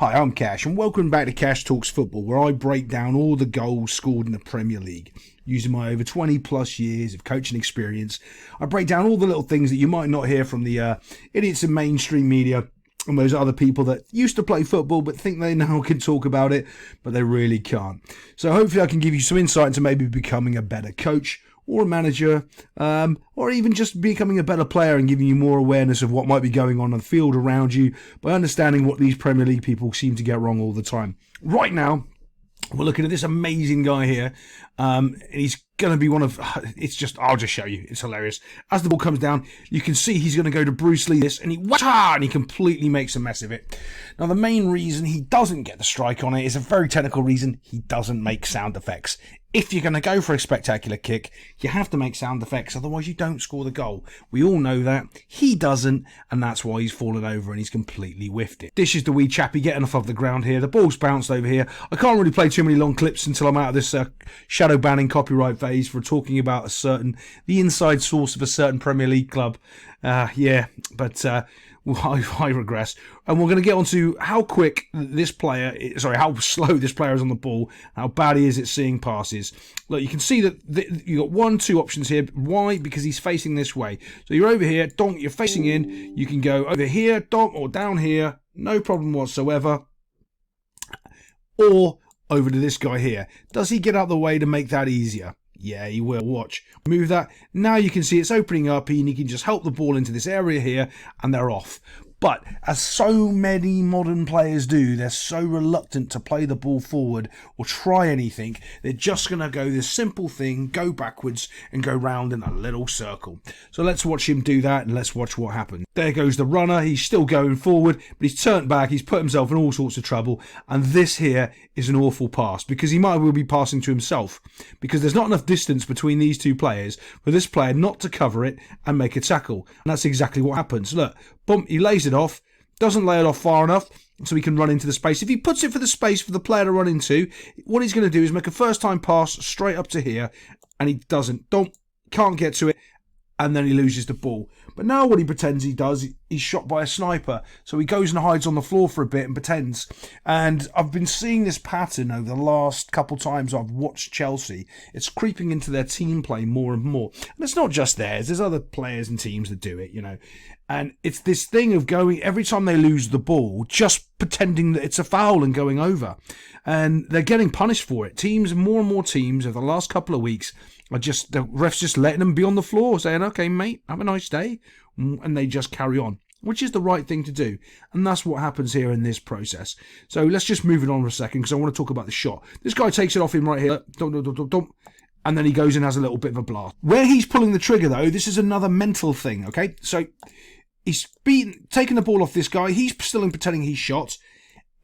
Hi, I'm Cash, and welcome back to Cash Talks Football, where I break down all the goals scored in the Premier League. Using my over 20 plus years of coaching experience, I break down all the little things that you might not hear from the idiots in mainstream media and those other people that used to play football but think they now can talk about it, but they really can't. So hopefully I can give you some insight into maybe becoming a better coach or a manager, or even just becoming a better player and giving you more awareness of what might be going on the field around you by understanding what these Premier League people seem to get wrong all the time. Right now, we're looking at this amazing guy here. He's going to be one of... I'll just show you. It's hilarious. As the ball comes down, you can see he's going to go to Bruce Lee this, and he completely makes a mess of it. Now, the main reason he doesn't get the strike on it is a very technical reason. He doesn't make sound effects. If you're going to go for a spectacular kick, you have to make sound effects, otherwise you don't score the goal. We all know that. He doesn't, and that's why he's fallen over and he's completely whiffed it. This is the wee chappie getting off of the ground here. The ball's bounced over here. I can't really play too many long clips until I'm out of this shadow banning copyright phase for talking about the inside source of a certain Premier League club. I regress. And we're going to get on to how slow this player is on the ball, how bad he is at seeing passes. Look, you can see that you've got two options here. Why? Because he's facing this way. So you're over here, donk, you're facing in. You can go over here, donk, or down here, no problem whatsoever. Or over to this guy here. Does he get out of the way to make that easier? Yeah, he will. Watch. Move that. Now you can see it's opening up and he can just help the ball into this area here and they're off. But as so many modern players do, they're so reluctant to play the ball forward or try anything. They're just going to go this simple thing, go backwards and go round in a little circle. So let's watch him do that and let's watch what happens. There goes the runner. He's still going forward, but he's turned back. He's put himself in all sorts of trouble. And this here is an awful pass because he might well be passing to himself because there's not enough distance between these two players for this player not to cover it and make a tackle. And that's exactly what happens. Look. Boom, he lays it off, doesn't lay it off far enough so he can run into the space. If he puts it for the space for the player to run into, what he's going to do is make a first time pass straight up to here, and he doesn't. Can't get to it, and then he loses the ball. But now what he pretends he does, he's shot by a sniper. So he goes and hides on the floor for a bit and pretends. And I've been seeing this pattern over the last couple times I've watched Chelsea. It's creeping into their team play more and more. And it's not just theirs. There's other players and teams that do it, you know. And it's this thing of going, every time they lose the ball, just pretending that it's a foul and going over. And they're getting punished for it. More and more teams over the last couple of weeks the refs just letting them be on the floor, saying, okay, mate, have a nice day. And they just carry on, which is the right thing to do. And that's what happens here in this process. So let's just move it on for a second because I want to talk about the shot. This guy takes it off him right here. And then he goes and has a little bit of a blast. Where he's pulling the trigger, though, this is another mental thing, okay? So he's taking the ball off this guy. He's still pretending he's shot.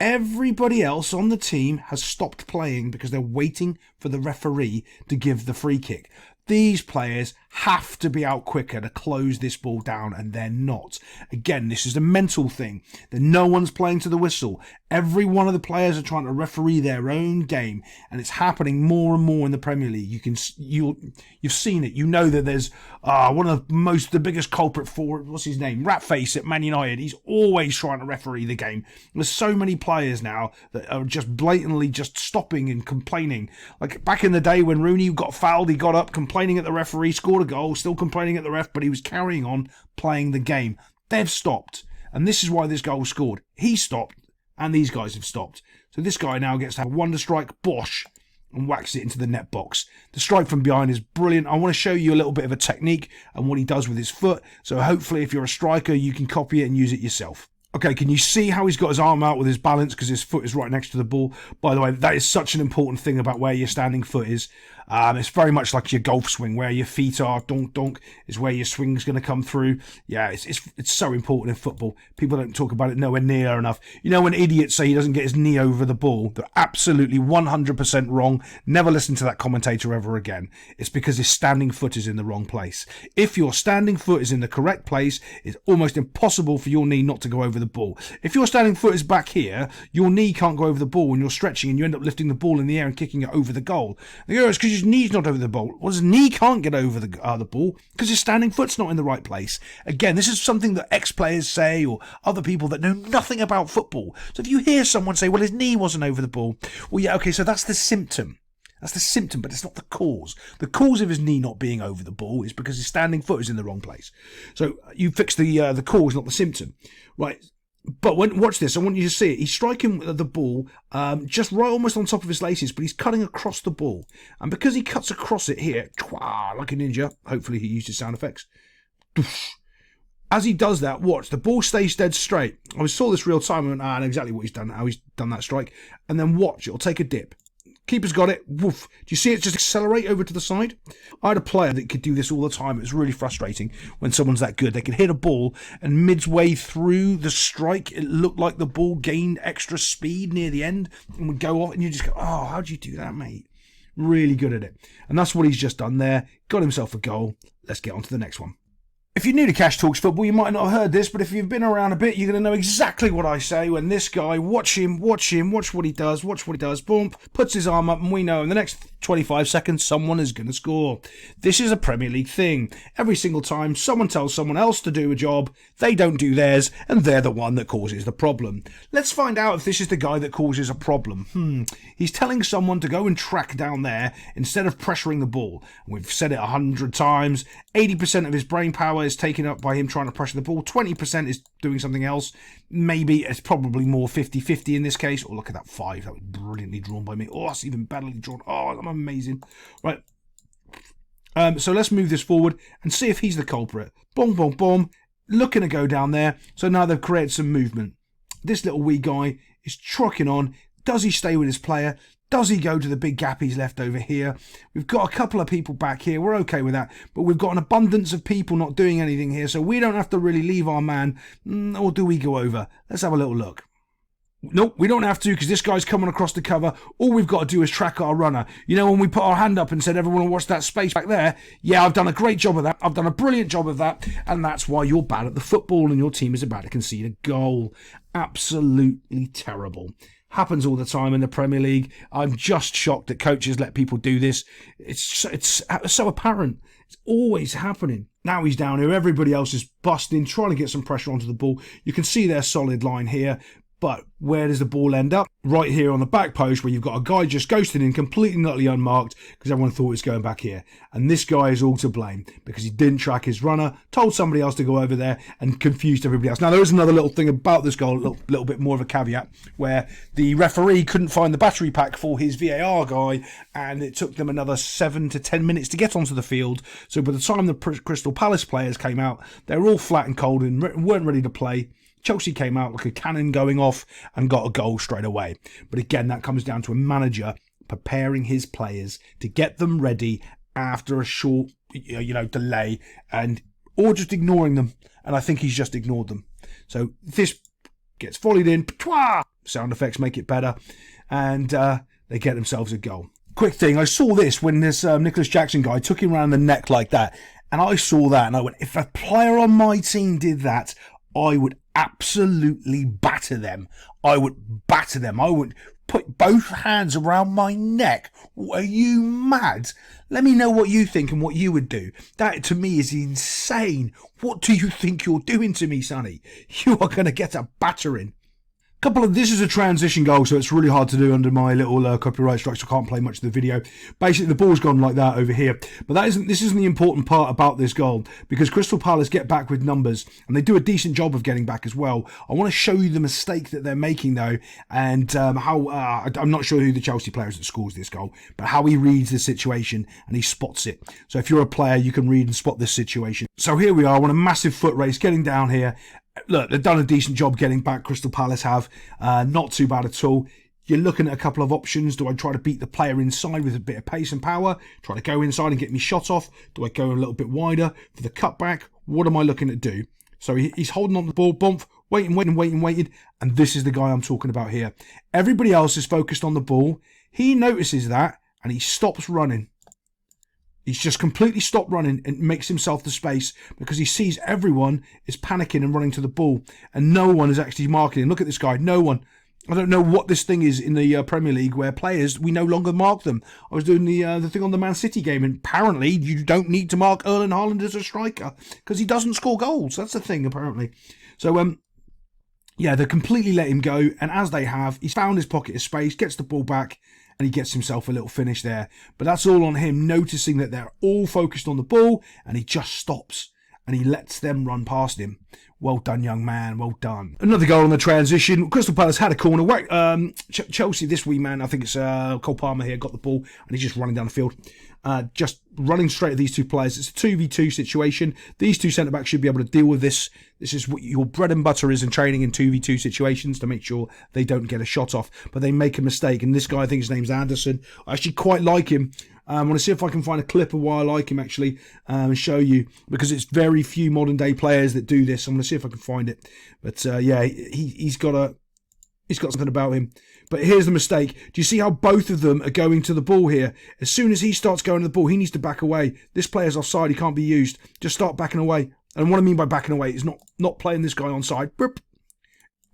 Everybody else on the team has stopped playing because they're waiting for the referee to give the free kick. These players have to be out quicker to close this ball down, and they're not. Again, this is a mental thing. That no one's playing to the whistle. Every one of the players are trying to referee their own game, and it's happening more and more in the Premier League. You've seen it. You know that there's one of the biggest culprit for it. What's his name? Ratface at Man United. He's always trying to referee the game. There's so many players now that are just blatantly just stopping and complaining. Like back in the day when Rooney got fouled, he got up complaining at the referee, scored a goal, still complaining at the ref, but he was carrying on playing the game. They've stopped, and this is why this goal was scored. He stopped, and these guys have stopped. So this guy now gets to have a wonder strike, bosh, and whacks it into the net box. The strike from behind is brilliant. I want to show you a little bit of a technique and what he does with his foot, so hopefully if you're a striker, you can copy it and use it yourself. Okay, can you see how he's got his arm out with his balance because his foot is right next to the ball? By the way, that is such an important thing about where your standing foot is. It's very much like your golf swing, where your feet are, donk, is where your swing's going to come through. Yeah, it's so important in football. People don't talk about it nowhere near enough. You know, when idiots say he doesn't get his knee over the ball, they're absolutely 100% wrong. Never listen to that commentator ever again. It's because his standing foot is in the wrong place. If your standing foot is in the correct place, it's almost impossible for your knee not to go over the ball. If your standing foot is back here, your knee can't go over the ball when you're stretching and you end up lifting the ball in the air and kicking it over the goal. They go, it's because his knee's not over the ball. Well, his knee can't get over the ball because his standing foot's not in the right place. Again, this is something that ex-players say or other people that know nothing about football. So if you hear someone say, well, his knee wasn't over the ball, well, yeah, okay, so that's the symptom. That's the symptom, but it's not the cause. The cause of his knee not being over the ball is because his standing foot is in the wrong place. So you fix the cause, not the symptom. Right. But watch this. I want you to see it. He's striking the ball just right almost on top of his laces, but he's cutting across the ball. And because he cuts across it here, like a ninja, hopefully he used his sound effects. As he does that, watch, the ball stays dead straight. I saw this real time and I know exactly what he's done, how he's done that strike. And then watch, it'll take a dip. Keeper's got it. Woof. Do you see it just accelerate over to the side? I had a player that could do this all the time. It was really frustrating when someone's that good. They could hit a ball and midway through the strike, it looked like the ball gained extra speed near the end and would go off. And you just go, oh, how'd you do that, mate? Really good at it. And that's what he's just done there. Got himself a goal. Let's get on to the next one. If you're new to Cash Talks Football, you might not have heard this, but if you've been around a bit, you're going to know exactly what I say when this guy, watch what he does, boom, puts his arm up, and we know in the next 25 seconds, someone is going to score. This is a Premier League thing. Every single time someone tells someone else to do a job, they don't do theirs, and they're the one that causes the problem. Let's find out if this is the guy that causes a problem. He's telling someone to go and track down there instead of pressuring the ball. We've said it 100 times. 80% of his brain power is taken up by him trying to pressure the ball. 20% is doing something else. Maybe it's probably more 50-50 in this case. Oh, look at that 5. That was brilliantly drawn by me. Oh, that's even badly drawn. Oh, I'm amazing. Right. So let's move this forward and see if he's the culprit. Boom, boom, boom. Looking to go down there. So now they've created some movement. This little wee guy is trucking on. Does he stay with his player? Does he go to the big gap he's left over here? We've got a couple of people back here. We're okay with that. But we've got an abundance of people not doing anything here. So we don't have to really leave our man. Or do we go over? Let's have a little look. Nope, we don't have to because this guy's coming across the cover. All we've got to do is track our runner. You know, when we put our hand up and said, everyone watch that space back there. Yeah, I've done a great job of that. I've done a brilliant job of that. And that's why you're bad at the football and your team is about to concede a goal. Absolutely terrible. Happens all the time in the Premier League. I'm just shocked that coaches let people do this. It's so apparent. It's always happening. Now he's down here. Everybody else is busting, trying to get some pressure onto the ball. You can see their solid line here. But where does the ball end up? Right here on the back post where you've got a guy just ghosting in completely and utterly unmarked because everyone thought he was going back here. And this guy is all to blame because he didn't track his runner, told somebody else to go over there and confused everybody else. Now, there is another little thing about this goal, a little bit more of a caveat, where the referee couldn't find the battery pack for his VAR guy and it took them another 7 to 10 minutes to get onto the field. So by the time the Crystal Palace players came out, they were all flat and cold and weren't ready to play. Chelsea came out like a cannon going off and got a goal straight away. But again, that comes down to a manager preparing his players to get them ready after a short, delay or just ignoring them. And I think he's just ignored them. So this gets volleyed in. Sound effects make it better. And they get themselves a goal. Quick thing, I saw this when this Nicholas Jackson guy took him around the neck like that. And I saw that and I went, if a player on my team did that, I would absolutely batter them. I would batter them. I would put both hands around my neck. Are you mad? Let me know what you think and what you would do. That to me is insane. What do you think you're doing to me, Sonny? You are going to get a battering. This is a transition goal, so it's really hard to do under my little copyright strike, so I can't play much of the video. Basically, the ball's gone like that over here. But this isn't the important part about this goal, because Crystal Palace get back with numbers, and they do a decent job of getting back as well. I want to show you the mistake that they're making, though, and how I'm not sure who the Chelsea player is that scores this goal, but how he reads the situation, and he spots it. So if you're a player, you can read and spot this situation. So here we are, on a massive foot race, getting down here. Look, they've done a decent job getting back, Crystal Palace have. Not too bad at all. You're looking at a couple of options. Do I try to beat the player inside with a bit of pace and power? Try to go inside and get me shot off? Do I go a little bit wider for the cutback? What am I looking to do? So he's holding on to the ball, bump, waiting. And this is the guy I'm talking about here. Everybody else is focused on the ball. He notices that and he stops running. He's just completely stopped running and makes himself the space because he sees everyone is panicking and running to the ball and no one is actually marking him. Look at this guy. No one. I don't know what this thing is in the Premier League where players, we no longer mark them. I was doing the thing on the Man City game, and apparently you don't need to mark Erling Haaland as a striker because he doesn't score goals. That's the thing, apparently. So, yeah, they completely let him go, and as they have, he's found his pocket of space, gets the ball back, and he gets himself a little finish there. But that's all on him, noticing that they're all focused on the ball, and he just stops, and he lets them run past him. Well done, young man. Well done. Another goal on the transition. Crystal Palace had a corner. Chelsea, this wee man, I think it's Cole Palmer here, got the ball, and he's just running down the field. Just running straight at these two players. It's a 2v2 situation. These two centre-backs should be able to deal with this. This is what your bread and butter is in training in 2v2 situations, to make sure they don't get a shot off. But they make a mistake. And this guy, I think his name's Anderson. I actually quite like him. I want to see if I can find a clip of why I like him, actually, and show you, because it's very few modern day players that do this. I'm going to see if I can find it. But yeah, he's got something about him. But here's the mistake. Do you see how both of them are going to the ball here? As soon as he starts going to the ball, he needs to back away. This player's offside. He can't be used. Just start backing away. And what I mean by backing away is not playing this guy onside. Burp.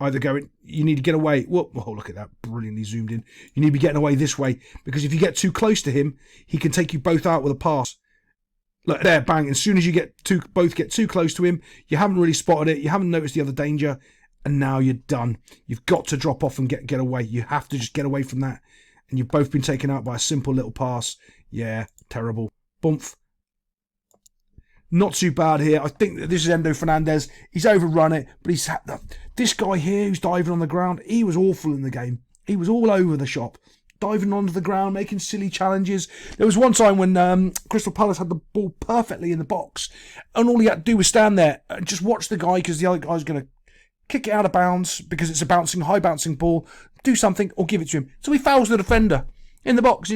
Either going, you need to get away. Whoa, oh, look at that. Brilliantly zoomed in. You need to be getting away this way, because if you get too close to him, he can take you both out with a pass. Look there, bang. As soon as you both get too close to him, you haven't really spotted it. You haven't noticed the other danger. And now you're done. You've got to drop off and get away. You have to just get away from that. And you've both been taken out by a simple little pass. Yeah, terrible. Bumph. Not too bad here. I think that this is Endo Fernandez. He's overrun it, but this guy here who's diving on the ground, he was awful in the game. He was all over the shop, diving onto the ground, making silly challenges. There was one time when Crystal Palace had the ball perfectly in the box, and all he had to do was stand there and just watch the guy, because the other guy's going to kick it out of bounds because it's a high bouncing ball, do something or give it to him. So he fouls the defender in the box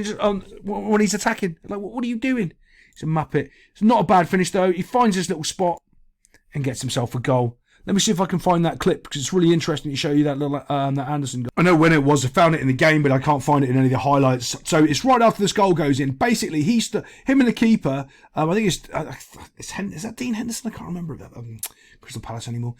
when he's attacking. Like, what are you doing? He's a muppet. It's not a bad finish though. He finds his little spot and gets himself a goal. Let me see if I can find that clip, because it's really interesting to show you that little that Anderson goal. I know when it was. I found it in the game, but I can't find it in any of the highlights. So it's right after this goal goes in. Basically, him and the keeper. I think is that Dean Henderson? I can't remember Crystal Palace anymore.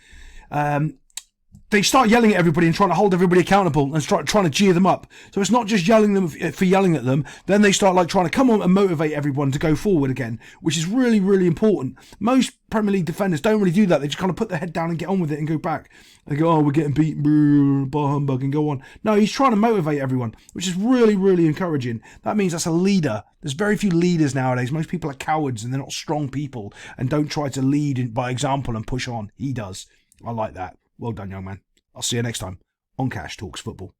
They start yelling at everybody and trying to hold everybody accountable and trying to cheer them up. So it's not just yelling at them. Then they start trying to come on and motivate everyone to go forward again, which is really, really important. Most Premier League defenders don't really do that. They just kind of put their head down and get on with it and go back. They go, oh, we're getting beaten, bar humbug, and go on. No, he's trying to motivate everyone, which is really, really encouraging. That means that's a leader. There's very few leaders nowadays. Most people are cowards and they're not strong people and don't try to lead by example and push on. He does. I like that. Well done, young man. I'll see you next time on Cash Talks Football.